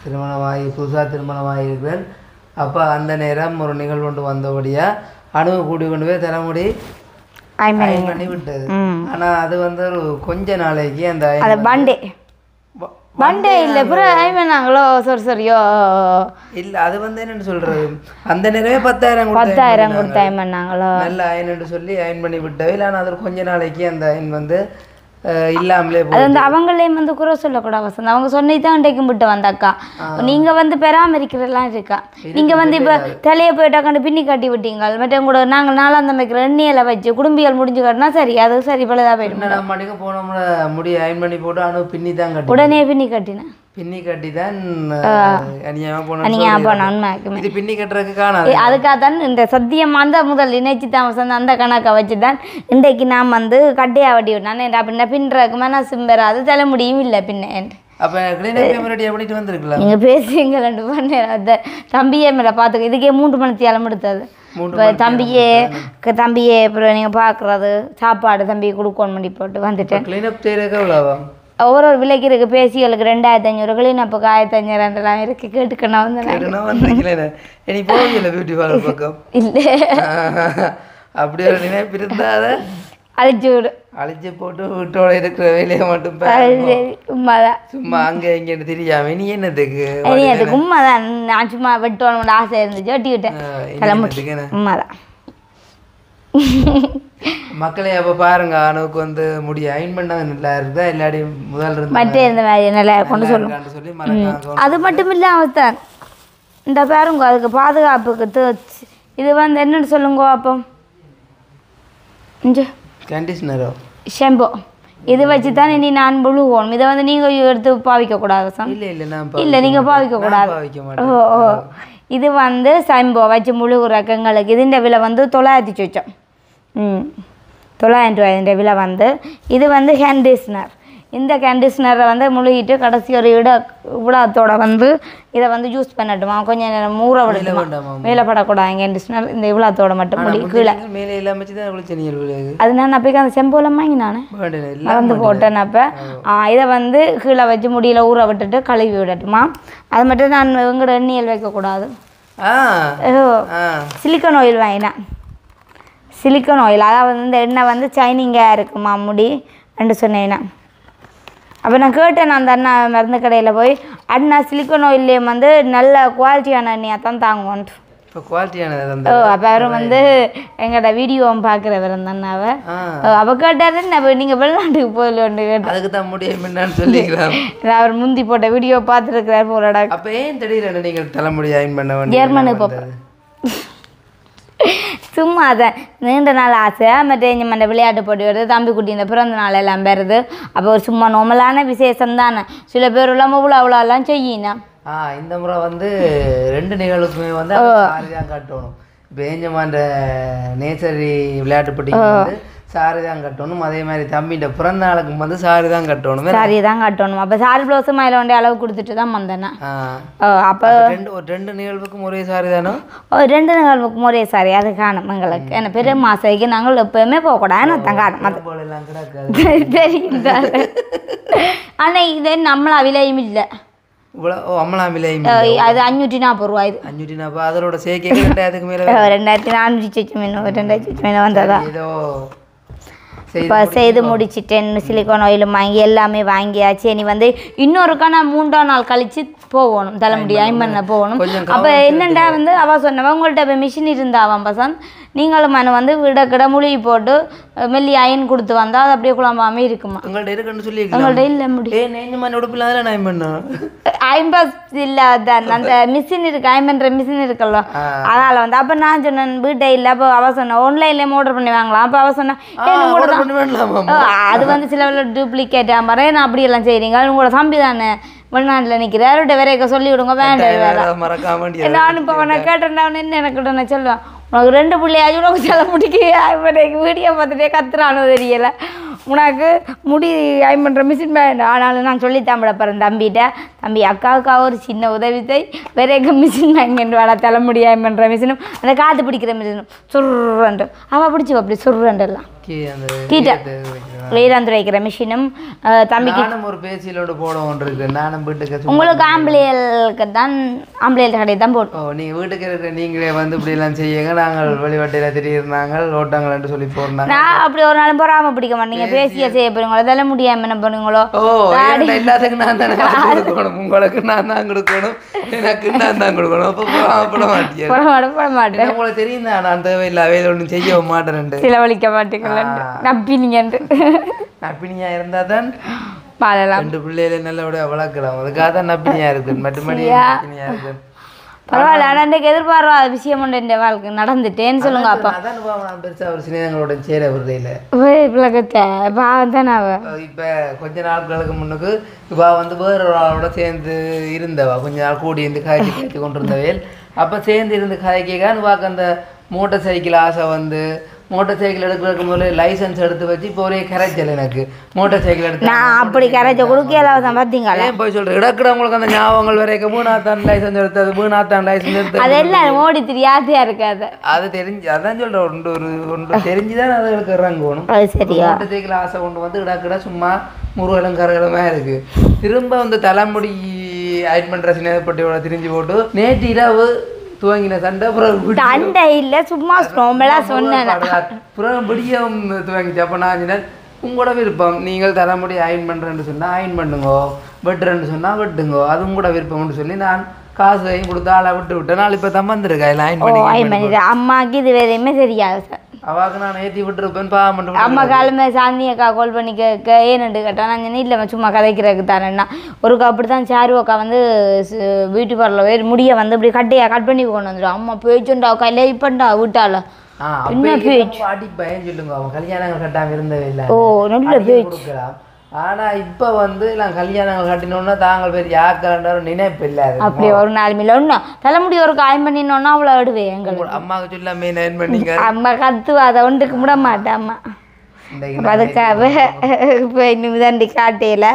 திருமணமாகி புதுசாக திருமணமாகி இருக்கிறேன். அப்போ அந்த நேரம் ஒரு நிகழ்வு ஒன்று வந்தபடியாக அணுகு கூடி கொண்டு போய் தலைமுடி பண்ணி விட்டது. ஆனால் அது வந்து ஒரு கொஞ்ச நாளைக்கு அந்த பண்டே இல்லை அப்புறம் ஐமனாங்களோ சரியோ இல்லை. அது வந்து என்னென்னு சொல்கிறது அந்த நேரமே 10,000 கொடுத்து ஐமனாங்களோ நல்ல அயன்னு சொல்லி அயன் பண்ணி விட்டவே. ஆனால் அது கொஞ்ச நாளைக்கு அந்த அயன் வந்து இல்லாமலே அது வந்து அவங்களையும் வந்து குறை சொல்லக்கூடாது வசந்த். அவங்க சொன்னதான் இன்றைக்கும் விட்டு வந்தாக்கா. நீங்கள் வந்து பராமரிக்கிறதெல்லாம் இருக்கா. நீங்கள் வந்து இப்போ தலையை போயிட்டாக்காண்டு பின்னி கட்டி விட்டீங்க. மற்ற கூட நாங்கள் நாளாம் தமைக்கிற எண்ணெயில் வச்சு குடும்பியல் முடிஞ்சு கட்டினா சரி அது சரி பழுதாக போயிடும். நம்ம மணிக்கு போனோம்னா முடி அயன் பண்ணி போட்டு ஆனால் பின்னி தான் கட்டி உடனே பின்னி கட்டினேன். பின்னி கட்டி தான் பின்னி கட்டுறதுக்கு காணாது. அதுக்காக தான் இந்த சத்தியம் அந்த முதல் நினைச்சு தான் வசந்த் அந்த கணக்கை வச்சு தான் இன்றைக்கு நான் வந்து கட்டையா வட்டி விட்டேன். அப்படின்னா பின்னுறதுக்கு மேலே சிம்பராது தலைமுடியும் இல்லை பின்ன. அப்போ பண்ணிட்டு வந்துருக்கலாம். நீங்கள் பேசுவீங்க 2 மணி நேரம் அந்த தம்பியே மேலே பார்த்துக்க. இதுக்கே 3 மணி அளம் எடுத்தது. இப்போ தம்பியே அப்புறம் நீங்கள் பார்க்குறது சாப்பாடு தம்பி கொடுக்கணும் பண்ணி போட்டு வந்துட்டேன். கிளீனப் செய்யறதுக்கு எவ்வளோ ஒவ்வொரு விலைக்கு இருக்குது. பேசிகளுக்கு 2,500 கிளீனப்புக்கு 1,500 இருக்கு. கேட்டுக்கணும் வந்து இல்லை அப்படி ஒரு நினைப்பு இருந்தாத அழிச்சு விடு. அழிச்சு போட்டு வீட்டோட இருக்கிற வேலையை மட்டும் உண்மைதான். சும்மா அங்கே இங்கேன்னு தெரியாம நீ என்னதுக்கு உண்மைதான். நான் சும்மா வெட்டோட ஆசை இருந்துச்சு வெட்டி விட்டேன். உண்மைதான். மக்களே அப்போ பாருங்க அணுவுக்கு வந்து முடிய அயன் பண்ணாங்க நல்லா இருக்குதா எல்லாரையும் முதல் இருந்து மற்ற இருந்த மாதிரி நல்லா கொண்டு சொல்லுவோம். அது மட்டும் இல்லாமல் தான் இந்த பாருங்க அதுக்கு பாதுகாப்புக்கு இது வந்து என்னன்னு சொல்லுங்க அப்போ கண்டிஷனரோ ஷெம்போ இது வச்சு தான் இனி நான் முழுகணும். இதை வந்து நீங்கள் எடுத்து பாவிக்கக்கூடாது சார். இல்லை நீங்கள் பாவிக்கக்கூடாது. இது வந்து ஷெம்போ வச்சு முழுகுற கங்களுக்கு இதுன்ற விலை வந்து 900 சொச்சம். 900 ரூபாய் விலை வந்து. இது வந்து கண்டிஷ்னர். இந்த கண்டிஷ்னரை வந்து முழுகிட்டு கடைசி ஒரு விடத்தோட வந்து இதை வந்து யூஸ் பண்ணட்டுமா கொஞ்சம் நேரம் ஊற விடட்டுமா. மேலே படக்கூடாது கண்டிஷ்னர். இந்த இவ்வளோத்தோட மட்டும் முடி கீழே அது நான் அப்போ அந்த செம்போலம் வாங்கி நான் வந்து போட்டேன். அப்போ இதை வந்து கீழே வச்சு முடியில் ஊற விட்டுட்டு கழுவி விடட்டுமா. அது மட்டும் நான் எங்களோட எண்ணெயில் வைக்கக்கூடாது. சிலிக்கன் ஆயில் வாங்கினேன். சிலிக்கன் ஆயில் அதாவது இந்த எண்ணெய் வந்து சைனிங்காக இருக்குமா முடி ரெண்டு சொன்னேன்னா. அப்போ நான் கேட்டேன் அந்த அண்ணா மருந்து கடையில் போய் அண்ணா சிலிக்கன் ஆயில்லையும் வந்து நல்ல குவாலிட்டியான எண்ணெயாக தான் தாங்குவோன்ட்டு. இப்போ குவாலிட்டியானது அப்போ அவரும் வந்து எங்களோட வீடியோவும் பார்க்குறவர் அந்த அண்ணாவை அப்போ கேட்டார் என்ன நீங்கள் வெளிநாட்டுக்கு போயிடலோன்னு கேட்டேன். அதுக்கு தான் முடியும் என்னன்னு சொல்லிக்கலாம். அவர் முந்தி போட்ட வீடியோ பார்த்துருக்கிறார் போலடா. அப்போ ஏன் திடீர்னு நீங்கள் தலைமுடி அயன் பண்ண வேண்டிய ஜெர்மனுக்கு போப்பேன் சும்மா அதான் நீண்ட நாள் ஆசை. மற்ற இந்த விளையாட்டு போட்டி வருது தம்பி குட்டி இந்த பிறந்த நாள் எல்லாம் பெறுது. அப்போ ஒரு சும்மா நார்மலான விசேஷம் தானே. சில பேர் இல்லாமல் அவ்வளோலாம் செய்யினா இந்த முறை வந்து 2 நிகழ்வுக்குமே வந்து சாரி தான் கட்டணும். இப்போ ஏஞ்சமான்ற நேசரி விளையாட்டு போட்டிக்கு வந்து சாரி தான் கட்டணும். அதே மாதிரி தம்பிகிட்ட பிறந்த நாளுக்கு வந்து சாரி தான் கட்டணும். சாரி தான் கட்டணும். அப்போ சாரி ப்ளவுஸு மயில வண்டி அளவு கொடுத்துட்டு தான் வந்தேன். அப்போ 2 நிகழ்வுக்கும் ஒரே சாரி தானோ? 2 நிகழ்வுக்கும் ஒரே சாரி அது காணும் எங்களுக்கு. என்ன பெரிய மாசைக்கு நாங்கள் எப்போயுமே போகக்கூடாது தான் காணும். அது தெரியுது. ஆனால் இது நம்மள விலையும் இல்லை. அது 540 ரூபாய். இது 540. அதோட சேர்க்கை 2000க்கு மேலே 2400 வந்ததா? இப்போ செய்து முடிச்சிட்டேன். சிலிக்கான் ஆயிலும் வாங்கி எல்லாமே வாங்கியாச்சு. இனி வந்து இன்னொருக்கா நான் 3ஆம் நாள் கழிச்சு போகணும். தலைமுடி ஐம்பண்ண போகணும். அப்போ என்னண்டா வந்து அவள் சொன்னவன் உங்கள்கிட்ட இப்போ மிஷின் இருந்தாவான் பசன் நீங்களும் மன வந்து விடக்கிட முழுகி போட்டு மெல்லி அயன் கொடுத்து வந்தால் அது அப்படியே குழம்பாமே இருக்குமா? உங்கள்கிட்ட இருக்குன்னு சொல்லி உங்கள்கிட்ட இல்லை முடியும் ஐம்பஸ் இல்லை அதான் அந்த மிஷின் இருக்கு. ஐம்பன்ற மிஷின் இருக்குல்ல அதனால வந்து அப்போ நான் சொன்னேன் வீட்டை இல்லை. அப்போ அவள் சொன்னேன் ஆன்லைன்லேயே ஆர்டர் பண்ணி வாங்கலாம். அப்போ அவள் சொன்னேன் அது வந்து சில டூப்ளிகேட்டா மாதிரி நான் அப்படியெல்லாம் செய்கிறீங்க உங்களோட தம்பி தானே வெளிநாட்டில் நிற்கிறாரு வேற சொல்லி விடுங்க வேண்டாம். நானும் இப்போ அவனை கேட்டேன் என்ன எனக்கு நான் சொல்லுவேன் உனக்கு 2 பிள்ளையாச்சும் உனக்கு சொல்ல முடிக்க வீடியோ பார்த்துட்டே கத்துறானோ தெரியலை. உனக்கு முடி ஐம்பன்ற மிஷின் வேண்டாம். ஆனாலும் நான் சொல்லித்தான் விடப்பறேன் தம்பிகிட்ட. தம்பி அக்காவுக்காக ஒரு சின்ன உதவித்தை வேற மிஷின் வாங்கிட்டு வாடா தலைமுடி ஐம்பன்ற மிஷினும் அந்த காற்று பிடிக்கிற மிஷினும் சுருண்டு அவள் பிடிச்சி அப்படி சுருண்டெல்லாம் கீட்ட வீராந்து வைக்கிற மிஷினும் தம்பிக்கு ஒரு பேசியிலோட போடுவோம் இருக்கு. நானும் வீட்டுக்கு உங்களுக்கு ஆம்பளைகளுக்கு தான் ஆம்பளைகள் கடை தான் போட்டோம். நீங்கள் வீட்டுக்கு இருக்கிற நீங்களே வந்து இப்படி எல்லாம் செய்யுங்க நாங்கள் வெளிவட்டையில் திடீர்னாங்க ஓட்டாங்கள்னு சொல்லி போடுறாங்க. நான் அப்படி ஒரு நாளும் பொறாம பிடிக்க மாட்டீங்க. பேசிய செய்ய போறீங்களோ அதெல்லாம் முடியாம என்ன பண்ணுங்களோ? எல்லாத்துக்கும் நான் தானே கொடுக்கணும். உங்களுக்கு நான் தான் கொடுக்கணும் எனக்கு நான் தான் கொடுக்கணும். அப்போ போட மாட்டேன். உங்களுக்கு தெரியும் தான் நான் தேவையில்லை வேலை ஒன்றும் செய்ய மாட்டேன் செலவழிக்க மாட்டேங்க நப்பினியா இருந்தா தான் வாழலாம். 2 பிள்ளைகளை நல்லபடியா வளர்க்கலாம். அதுக்காக தான் நப்பினியா இருக்கு. மற்றபடி நப்பினியா இருக்கு பரவாயில்ல. ஆனால் இன்றைக்கு எதிர்பார்வா விஷயம் ஒன்று என் வாழ்க்கை நடந்துட்டேன்னு சொல்லுங்க. அப்பா அதான் பெருசா ஒரு சினிமாங்களோட சேர விடுறதில்ல இப்போ கொஞ்ச நாட்களுக்கு முன்னுக்கு இப்போ வந்து வேற ஒரு ஆளோட சேர்ந்து இருந்தவா கொஞ்ச நாள் கூடி இருந்து காய்ச்சி கொண்டு இருந்தவையில். அப்போ சேர்ந்து இருந்து காய்க்கான்னு பார்க்க அந்த மோட்டார் சைக்கிள் ஆசை வந்து மோட்டார் சைக்கிள் எடுக்கிறதுக்கு முதல்ல லைசன்ஸ் எடுத்து வச்சு இப்போ ஒரே கரைச்சல் எனக்கு மோட்டார் சைக்கிள் எடுத்து நான் அப்படி கரைச்ச கொடுக்க பார்த்தீங்களா போய் சொல்கிறேன் இடக்கிறவங்களுக்கு அந்த ஞாபகங்கள் வரைக்கும் 3ஆம் லைசன்ஸ் எடுத்தது 3ஆம் லைசன்ஸ் எடுத்து அதெல்லாம் ஓடி தெரியாதையா இருக்காது. அது தெரிஞ்சு அதான் சொல்கிறேன் ஒன்று தெரிஞ்சுதான் அதை எடுக்கிறோம். அது சரியா மோட்டார் சைக்கிள் ஆசை கொண்டு வந்து இடக்கிட சும்மா முருகலும் கரகலமாக இருக்குது. திரும்ப வந்து தலைமுடி ஆட் பண்ணுற சின்னப்பட்டியோட திரிஞ்சு போட்டு நேற்று இரவு துவங்கின சண்டை சண்டை இல்லை சும்மா ஸ்டோமெலா சொன்னேன் புறம் பிடியும் துவங்கிச்சு. அப்போ நான் உங்களோட விருப்பம் நீங்கள் தலைமுடி அயன் பண்ணுறேன்னு சொன்னால் அயன் பண்ணுங்கோ வெட்டுறேன்னு சொன்னால் வெட்டுங்கோ அது உங்களோட விருப்பம்னு சொல்லி நான் காசு வாங்கி கொடுத்து ஆளை விட்டு நாள் இப்போ தான் வந்திருக்கேன் இல்லை அயன் பண்ணி அம்மாவுக்கு இது வேறையுமே தெரியாது சார். அவாக்கு நான் ஏற்றி விட்டுருப்பேன் பாவம் அம்மா காலமே சாந்தி அக்கா கால் பண்ணி ஏன்னு கேட்டா நான் இல்லை சும்மா கதைக்கிறதுக்கு தானேன்னா ஒருக்கா அப்படி தான் சாரு அக்கா வந்து பியூட்டி பார்லர் வேறு முடிய வந்து இப்படி கட் பண்ணி கொண்டு வந்துடும். அம்மா பேச்சுண்டா அக்கா இல்லை இப்பண்டா விட்டால என்ன பேச்சு பாட்டி பையன் சொல்லுங்க அவன் கல்யாணங்கள் கட்டாமல் இருந்தவே இல்லை. ஓ நல்ல பேச்சு. ஆனால் இப்போ வந்து நான் கல்யாணங்கள் கட்டினோன்னா தாங்கள் பேர் யாக்கலன்ற நினைப்பு இல்லை. அப்படி ஒரு நாள் மில்ல ஒன்றும் தலைமுடி ஒரு காயம் பண்ணினோன்னா அவ்வளோ அடுவேன் எங்களுக்கு அம்மாவுக்கு சொல்லாம என்ன பண்ணீங்க அம்மா கத்துவா அதை ஒன்றுக்கு விட மாட்டேன் அம்மா அதுக்காக இப்போ இன்னும் தாண்டி காட்டையில்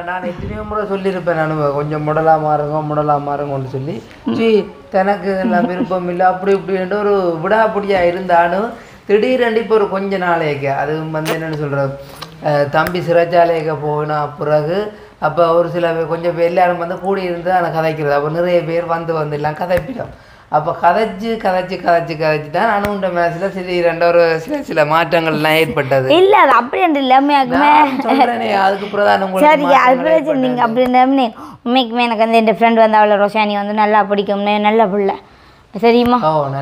நான் எத்தனையோ முறை சொல்லியிருப்பேன். நான் கொஞ்சம் முடலாக மாறுங்கன்னு சொல்லி தனக்கு எல்லாம் விருப்பம் இல்லை அப்படி இப்படின்ட்டு ஒரு விடாப்பிடியாக இருந்தாலும் திடீரெண்டு இப்போ ஒரு கொஞ்ச நாளைக்கு அது வந்து என்னென்னு சொல்கிறது தம்பி சிறைச்சாலைக்கு போனா பிறகு அப்போ ஒரு சில கொஞ்சம் பேர் எல்லாரும் வந்து கூடி இருந்து அதை கதைக்கிறது. அப்போ நிறைய பேர் வந்து எல்லாம் கதைப்பிடும். அப்போ கதைச்சு தான் அணுகுண்ட மேட்ச்சில் சில மாற்றங்கள்லாம் ஏற்பட்டது. இல்லை அது அப்படி என்று இல்லாமல் சொல்கிறேனே அதுக்கு பிரதான சரி அது சொன்னீங்க அப்படி உண்மைக்குமே எனக்கு வந்து என் ஃப்ரெண்ட் வந்து அவளை ரோஷானி வந்து நல்லா பிடிக்கும் நல்ல பிள்ளை தெரியுமா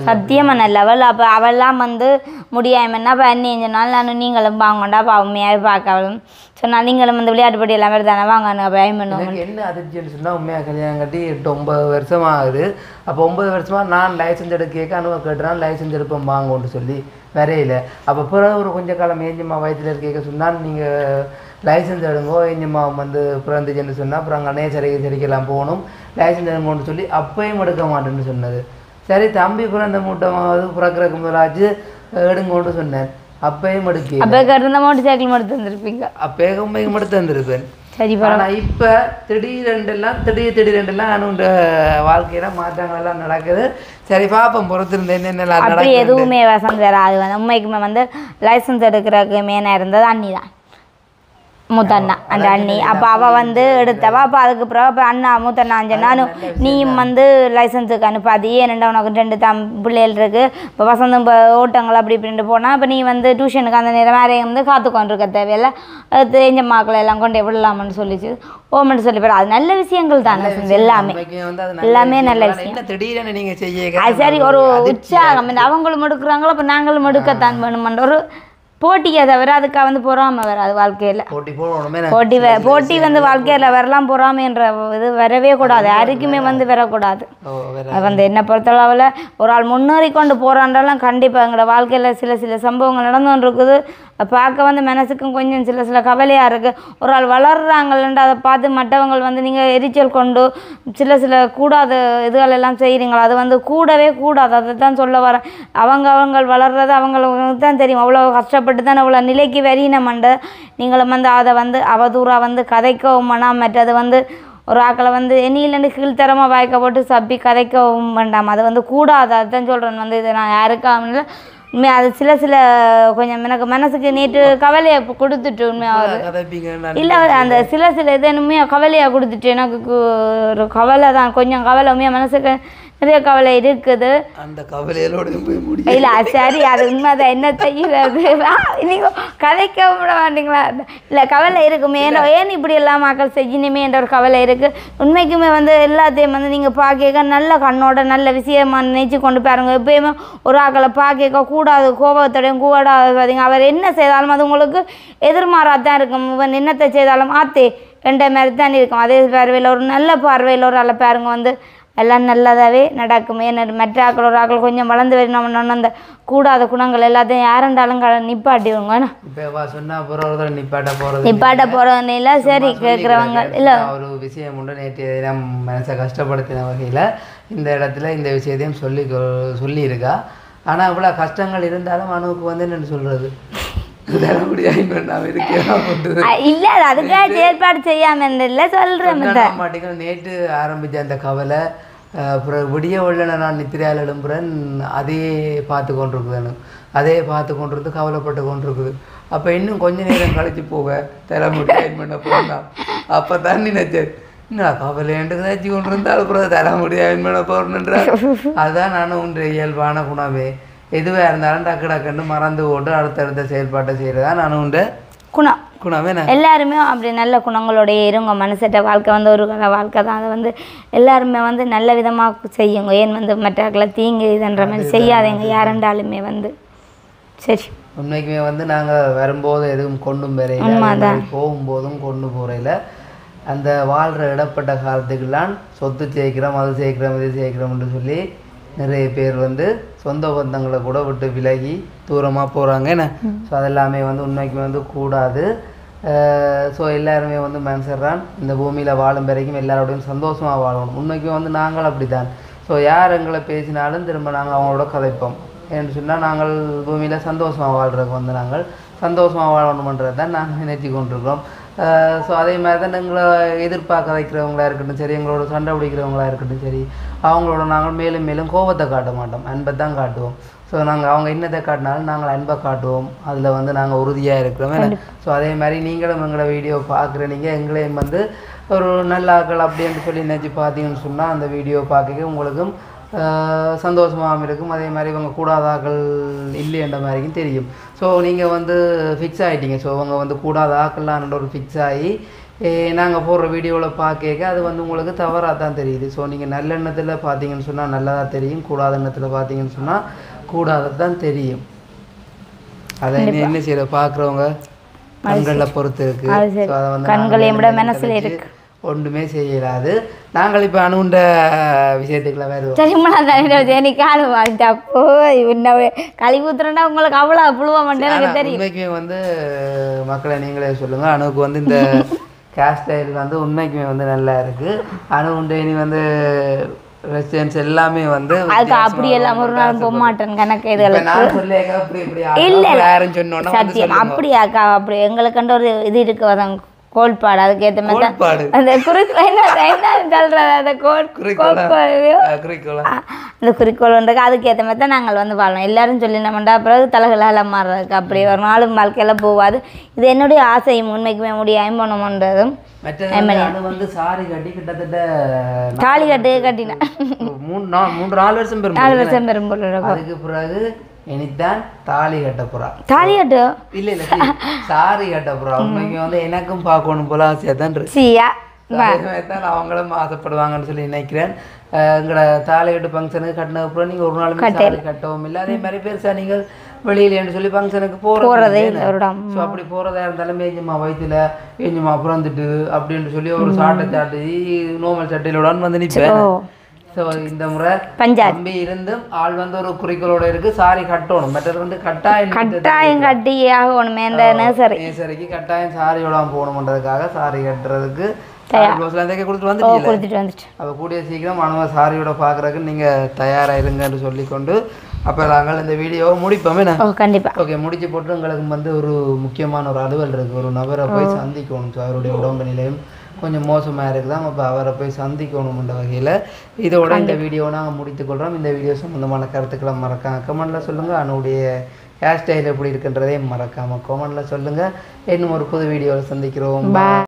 சத்தியமாக நல்ல அவள் அப்போ அவெல்லாம் வந்து முடியாமன்னா அப்போ அன்னியஞ்சனாலும் நானும் நீங்களும் வாங்கண்டா அப்போ உண்மையாகவே பார்க்கவளும் சொன்னால் நீங்களும் வந்து விளையாட்டு போட்டி எல்லாம் வேறு தானே வாங்க பயம் பண்ணுவோம். என்ன அதிர்ச்சின்னு சொன்னால் உண்மையாக கல்யாணம் கட்டி 8-9 வருஷம் ஆகுது. அப்போ 9 வருஷமாக நான் லைசன்ஸ் எடுக்க அனுபவ கேட்டுறான் லைசன்ஸ் எடுப்போம் வாங்கன்னு சொல்லி வரையில. அப்போ பிறகு ஒரு கொஞ்சம் காலம் ஏஞ்சம்மா வயத்தில் இருக்க சொன்னால் நீங்கள் லைசன்ஸ் எடுங்கோ ஏஞ்சம்மா வந்து பிறந்துச்சுன்னு சொன்னால் அப்புறம் அங்கே சரிக்கெல்லாம் போகணும் லைசன்ஸ் எடுங்கன்னு சொல்லி அப்பயும் எடுக்க மாட்டேன்னு சொன்னது. சரி தம்பி பிறந்த மூட்டமாவது பிறக்கிறக்கு முதலாச்சு எடுங்கன்னு சொன்னேன். அப்பயும் எடுக்க அப்போ மோட்டர் சைக்கிள் எடுத்து வந்துருப்பீங்க. அப்பேகம் எடுத்து வந்திருப்பேன். சரி ஆனால் இப்போ திடீரெண்டெல்லாம் அனுண்ட வாழ்க்கையில மாற்றங்கள் எல்லாம் நடக்குது. சரி பார்ப்போம் பொறுத்திருந்தேன் என்னென்னலாம் அப்படி எதுவுமே வசந்த் வேற அது வந்து உண்மைக்குமே வந்து லைசன்ஸ் எடுக்கிறதுக்கு மெயினாக இருந்தது அண்ணி தான் மூத்தண்ணா அந்த அண்ணி. அப்போ அவள் வந்து எடுத்தவா. அப்போ அதுக்கு பிறகு இப்போ அண்ணா மூத்தண்ணா நானும் நீயும் வந்து லைசன்ஸுக்கு அனுப்பாது ஏன்டா உனக்கு 2 பிள்ளைகள் இருக்குது. இப்போ வசந்தம் இப்போ ஓட்டங்கள் அப்படி இப்படின்ட்டு போனால் இப்போ நீ வந்து டியூஷனுக்கு அந்த நேரம் வேற வந்து காத்துக்கொண்டிருக்க தேவையில்லை தெரிஞ்ச மாக்களை எல்லாம் கொண்டு விடலாமன்னு சொல்லிச்சு ஓமன்னு சொல்லி போய்டும். அது நல்ல விஷயங்கள் தானே எல்லாமே நல்ல விஷயம். அது சரி ஒரு உற்சாகம் அவங்களும் எடுக்கிறாங்களோ அப்போ நாங்களும் எடுக்கத்தான் வேணுமென்ற ஒரு போட்டியை தவிர அதுக்காக வந்து பொறாமை வராது வாழ்க்கையில். போட்டி வந்து வாழ்க்கையில் வரலாம் பொறாமைன்ற இது வரவே கூடாது யாருக்குமே வந்து வரக்கூடாது. அது வந்து என்னை பொறுத்தளவில் ஒரு ஆள் முன்னேறி கொண்டு போகிறான்றாலும் கண்டிப்பாக எங்களோட வாழ்க்கையில் சில சம்பவங்கள் நடந்துன்னு இருக்குது. பார்க்க வந்து மனசுக்கும் கொஞ்சம் சில கவலையாக இருக்குது. ஒரு ஆள் வளர்கிறாங்கள்ன்ட்டு அதை பார்த்து மற்றவங்க வந்து நீங்கள் எரிச்சல் கொண்டு சில கூடாத இதுகளெல்லாம் செய்கிறீங்களா அது வந்து கூடவே கூடாது. அதை தான் சொல்ல வரேன். அவங்க வளர்றது அவங்களுக்கு தான் தெரியும். அவ்வளோ கஷ்டப்பட்டு தான் அவ்வளோ நிலைக்கு வரினமண்ட நீங்களும் வந்து அதை வந்து அவதூறாக வந்து கதைக்கவும் வேணாம். மற்றது வந்து ஒரு ஆக்களை வந்து எண்ணிலேருந்து கீழ்த்தரமாக வாய்க்க போட்டு சப்பி கதைக்கவும் வேண்டாம். அது வந்து கூடாது. அதுதான் சொல்கிறேன் வந்து இது நான் யாருக்காக அது சில கொஞ்சம் எனக்கு மனசுக்கு நேற்று கவலையை கொடுத்துட்டு உண்மையாக இல்லை அந்த சில இது உண்மையாக கவலையாக கொடுத்துட்டு எனக்கு ஒரு கவலை தான் கொஞ்சம் கவலை உண்மையாக மனசுக்கு நிறைய கவலை இருக்குது. அந்த கவலையோட இல்லை சரி அது உண்மைதான் என்ன செய்கிறது நீங்கள் கதைக்க விட மாட்டீங்களா இல்லை கவலை இருக்குமே ஏன் இப்படி எல்லாம் மக்கள் செய்யணுமே என்ற ஒரு கவலை இருக்குது. உண்மைக்குமே வந்து எல்லாத்தையும் வந்து நீங்கள் பார்க்க நல்ல கண்ணோட நல்ல விஷயமா நினைச்சு கொண்டு பாருங்க. எப்பயுமே ஒரு ஆக்களை பார்க்க கூடாது கோபத்தோடையும் கூடாது பார்த்தீங்க அவர் என்ன செய்தாலும் அது உங்களுக்கு எதிர்மாறாதான் இருக்கும். இவன் என்னத்தை செய்தாலும் ஆத்தே என்ற மாதிரி தான் இருக்கும். அதே பார்வையில் ஒரு நல்ல பார்வையில் ஒரு ஆளை பாருங்க வந்து எல்லாம் நல்லதாகவே நடக்குமே. மற்ற ஆக்கள் ஒரு ஆக்கள் கொஞ்சம் வளர்ந்து வரணும் அந்த கூடாத குணங்கள் எல்லாத்தையும் யாருண்டாலும் நிப்பாட்டிவிடுங்க. நிப்பாட்ட போகிறதுன்னு இல்லை சரி கேட்குறவங்க இல்லை ஒரு விஷயம் உண்டு நேற்று நம் மனசை கஷ்டப்படுத்தின வகையில் இந்த இடத்துல இந்த விஷயத்தையும் சொல்லியிருக்கா. ஆனால் இவ்வளோ கஷ்டங்கள் இருந்தாலும் அனுவுக்கு வந்து என்னென்னு சொல்கிறது இல்ல அதுக்காக செயல்பாடு செய்யாம இல்லை சொல்றேன் மாட்டேங்க. நேற்று ஆரம்பிச்ச அந்த கவலை அப்புறம் விடிய உள்ள நான் நித்திரையால் எழும்புறேன் அதே பார்த்து கொண்டிருக்குது அதே பார்த்து கொண்டிருந்து கவலைப்பட்டு கொண்டிருக்குது. அப்போ இன்னும் கொஞ்ச நேரம் கழிச்சு போக தலைமுடி பண்ண போகலாம். அப்போ தான் நினைச்சேன் நான் கவலைன்ட்டு கதைச்சி கொண்டு இருந்தால் அப்புறம் தலைமுடி பண்ண போறேன்ற அதுதான் நானும் ஒன்று இயல்பான குணமே. எதுவாக இருந்தாலும் டக்குன்னு மறந்து போட்டு அடுத்தடுத்த செயல்பாட்டை செய்கிறதா நான் உண்டு குணமே. எல்லாருமே அப்படி நல்ல குணங்களோடைய இருங்க. மனசட்ட வாழ்க்கை வந்து ஒரு வாழ்க்கை தான். அதை வந்து எல்லாருமே வந்து நல்ல விதமாக செய்யுங்க. ஏன் வந்து மற்றவர்களை தீங்கு இதுன்ற மாதிரி செய்யாதீங்க யாருண்டாலுமே வந்து சரி. உண்மைக்குமே வந்து நாங்கள் வரும்போது எதுவும் கொண்டும் வரையில போகும்போதும் கொண்டு போகிறையில் அந்த வாழ்கிற இடப்பட்ட காலத்துக்கெல்லாம் சொத்து சேர்க்கிறோம் அது சேர்க்கிறோம் இது சேர்க்கிறோம்னு சொல்லி நிறைய பேர் வந்து சொந்த பந்தங்களை கூட விட்டு விலகி தூரமாக போகிறாங்க என்ன. ஸோ அதெல்லாமே வந்து உண்மைக்குமே வந்து கூடாது. ஸோ எல்லாருமே வந்து மனுஷர்றான் இந்த பூமியில் வாழும் வரைக்கும் எல்லாரோடையும் சந்தோஷமாக வாழணும். உண்மைக்குமே வந்து நாங்கள் அப்படி தான். ஸோ யார் எங்களை பேசினாலும் திரும்ப நாங்கள் அவங்களோட கதைப்போம். ஏன்னு சொன்னால் நாங்கள் பூமியில் சந்தோஷமாக வாழ்கிறதுக்கு வந்து நாங்கள் சந்தோஷமாக வாழணுமன்றது தான் நாங்கள் நினைத்து கொண்டிருக்கிறோம். ஸோ அதே மாதிரி தான் எங்களை எதிர்பார்க்க வைக்கிறவங்களா இருக்கட்டும் சரி எங்களோட சண்டை பிடிக்கிறவங்களா இருக்கட்டும் சரி அவங்களோட நாங்கள் மேலும் மேலும் கோபத்தை காட்ட மாட்டோம் அன்பை தான் காட்டுவோம். ஸோ நாங்கள் அவங்க என்னத்தை காட்டினாலும் நாங்கள் அன்பை காட்டுவோம். அதில் வந்து நாங்கள் உறுதியாக இருக்கிறோம். ஸோ அதே மாதிரி நீங்களும் எங்களை வீடியோ பார்க்குற நீங்கள் எங்களையும் வந்து ஒரு நல்ல ஆக்கள் அப்படின்னு சொல்லி நினச்சி பார்த்தீங்கன்னு சொன்னால் அந்த வீடியோ பார்க்க உங்களுக்கும் சந்தோஷமாகவும் இருக்கும். அதே மாதிரி இவங்க கூடாதாக்கள் இல்லைன்ற மாதிரிக்கும் தெரியும். ஸோ நீங்கள் வந்து ஃபிக்ஸ் ஆகிட்டீங்க. ஸோ அவங்க வந்து கூடாத ஆக்கள்லான்ற ஒரு ஃபிக்ஸ் ஆகி நாங்கள் போடுற வீடியோவில் பார்க்க அது வந்து உங்களுக்கு தவறாக தான் தெரியுது. ஸோ நீங்கள் நல்லெண்ணத்தில் பார்த்தீங்கன்னு சொன்னால் நல்லதாக தெரியும், கூடாத எண்ணத்தில் பார்த்தீங்கன்னு சொன்னால் கூடாததான் தெரியும். அதை என்ன செய்யற பார்க்குறவங்க கண்களில் பொறுத்து இருக்கு. ஸோ அதை வந்து ஒன்றுமே செய்யலாது. நாங்கள் இப்போ அணுகுண்ட விஷயத்துக்குள்ள வருவோம். சரி காலு அப்போ கழிவு ஊத்துறா உங்களுக்கு அவ்வளோ புழுவ மாட்டேன் தெரியும். உண்மைக்குமே வந்து மக்களை நீங்களே சொல்லுங்க, அணுவுக்கு வந்து இந்த கேர் ஸ்டைல் வந்து உண்மைக்குமே வந்து நல்லா இருக்கு. அணுகுண்டை நீ வந்து ரெசிடென்ஸ் எல்லாமே வந்து அதுக்கு அப்படி எல்லாம் ஒரு நாள் போக மாட்டேன் கணக்கு இதுகளுக்கு இல்லை சத்தியம் அப்படியாக்கா. அப்படி எங்களுக்குன்ற ஒரு இது இருக்கு அதான் கோட்பாடு. அதுக்கேற்ற மாதிரி அந்த அந்த குறிக்கோள்ன்றது அதுக்கேற்ற மாதிரி தான் நாங்கள் வந்து வாழணும். எல்லாரும் சொல்லி நம்மண்டா பிறகு தலைகளால் மாறுறதுக்கு அப்படி ஒரு நாளும் வாழ்க்கையில போகாது. இது என்னுடைய ஆசையும் உண்மைக்குமே முடியாமல் போனோம்ன்றதும். வந்து சாரி கட்டி கிட்டத்தட்ட தாலி கட்டினேன் 4 வருஷம் பெரும். அதுக்கு பிறகு இனித்தான் தாலி கட்ட போறா. தாலி கட்டு இல்ல இல்ல சாரி கட்ட போறா. உண்மைக்கு வந்து எனக்கும் பார்க்கணும் போல ஆசையா தான் அவங்களும் ஆசைப்படுவாங்கன்னு சொல்லி நினைக்கிறேன். எங்களோட தாலி கட்டு ஃபங்க்ஷனுக்கு கட்டின அப்புறம் நீங்க ஒரு நாளுமே சாரி கட்டவும் இல்லை. அதே மாதிரி பெருசா நீங்கள் வெளியிலேன்னு சொல்லி ஃபங்க்ஷனுக்கு போறதே. ஸோ அப்படி போறதா இருந்தாலும் ஏஞ்சுமா வயிற்றுல ஏஞ்சுமா பிறந்துட்டு அப்படின்னு சொல்லி ஒரு சாட்டை நோமல் சட்டையிலோட வந்து நிற்பேன். ஸோ இந்த முறை தம்பி இருந்தும் ஆள் வந்து ஒரு குறிக்கோளோட இருக்கு, சாரி கட்டணும். மற்றது வந்து கட்டாயம் கட்டி ஆகணும். நேசரிக்கு கட்டாயம் சாரியோட போகணுன்றதுக்காக சாரி கட்டுறதுக்கு கொடுத்துட்டு வந்துட்டு அப்போ கூடிய சீக்கிரம் அனுவ சாரியோட பார்க்குறதுக்கு நீங்கள் தயாராக இருங்கன்னு சொல்லிக்கொண்டு அப்போ நாங்கள் இந்த வீடியோவை முடிப்போமே. கண்டிப்பாக ஓகே, முடிச்சு போட்டு உங்களுக்கு வந்து ஒரு முக்கியமான ஒரு அலுவல் இருக்குது. ஒரு நபரை போய் சந்திக்கணும். ஸோ அவருடைய உடம்பு நிலையும் கொஞ்சம் மோசமாக இருக்குதான். அப்போ அவரை போய் சந்திக்கணும்ன்ற வகையில் இதோட இந்த வீடியோவை நாங்கள் முடித்துக்கொள்கிறோம். இந்த வீடியோ சம்மந்தமான கருத்துக்களை மறக்காம கமெண்டில் சொல்லுங்கள். அவனுடைய ஹேர் ஸ்டைல் எப்படி இருக்குன்றதே மறக்காமல் கமெண்டில் சொல்லுங்கள். இன்னும் ஒரு புது வீடியோவில் சந்திக்கிறோம்.